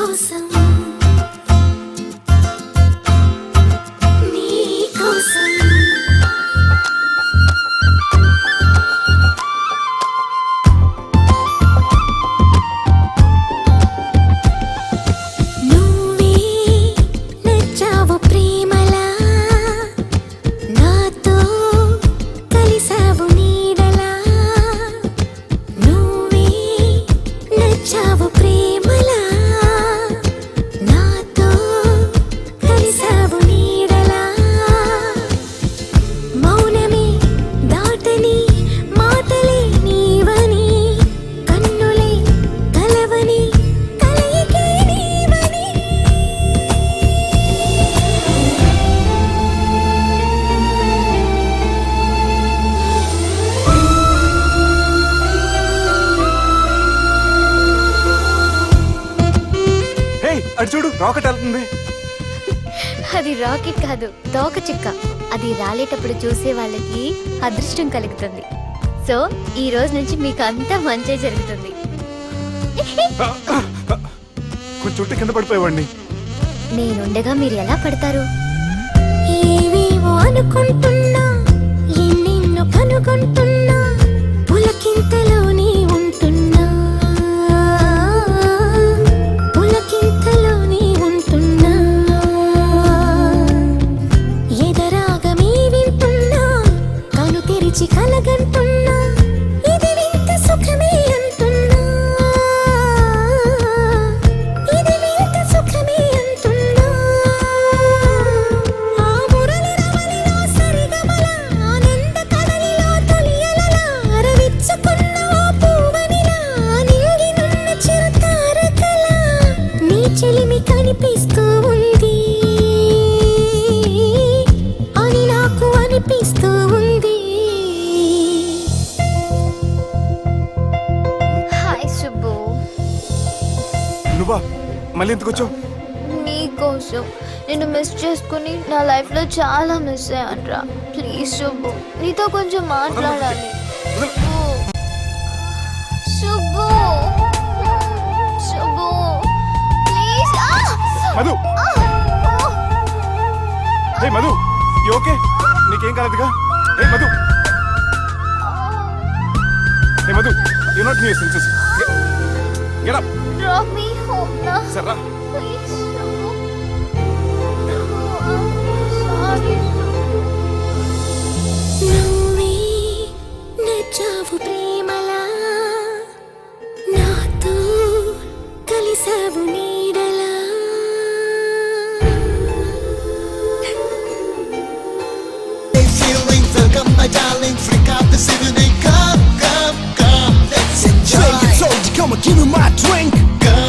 కోసం నీ కోసం నువ్వే నచ్చావు ప్రేమలా నాతో కలిసావు నీడలా నువ్వే నచ్చావు ప్రేమలా నాతో కలిసావు నీడలా మౌనమే దాటని మాటలే నీవని కన్నులే కలవని కలయికే నీవని హే అటు చూడు రాకెట్ వెళ్తుంది. అది రాకెట్ కాదు, తోక చుక్క. అది రాలేటప్పుడు చూసే వాళ్ళకి అదృష్టం కలుగుతుంది. సో ఈ రోజు నుంచి మీకు అంతా మంచి జరుగుతుంది. కొంచెం చుట్టూ కింద పడిపోయేవాడిని. నేనుండగా మీరు ఎలా పడతారు? ఏవేవో అనుకుంటున్నా ఎన్నెన్నో కనుగొంటున్నా పులకింతలోనే ఉంటున్నా పులకింతలోనే ఉంటున్నా ఎదరాగమే వింటున్నా కను తెరిచి కలగంటున్నా ఇది వింత సుఖమే అంటున్నా ఇది వింత సుఖమే అంటున్నా ఆ మురళి రవళిలో సరిగమల ఆనంద కడలిలో తొలియలల అరవిచ్చుకున్న ఓ పూవనిలా నింగినున్న చిరుతారకల నీ చెలిమి కనిపిస్తూ ఉంది అని నాకు అనిపిస్తూ ఉంది. హాయ్ సుబ్బు. నువ్వా మళ్ళీ ఎందుకు వచ్చావు? నీకోసం నేను మిస్ చేసుకుని నా లైఫ్లో చాలా మిస్ అయ్యానురా. ప్లీజ్ సుబ్బు, నీతో కొంచెం మాట్లాడాలి. Subbu Subbu please. Madhu hey Madhu you okay? నీకేం కాలేదుగా? Hey Madhu hey Madhu you not nuisances. Get up. Drop me home నా సరే ప్లీజ్ సుబ్బు. సారీ నువ్వే నచ్చావు ప్రేమలా నాతో కలిసావు నీడలా Feeling, welcome my darling, freak out this evening. Come, come, come, let's enjoy. Say you told you, come and give me my drink. Come,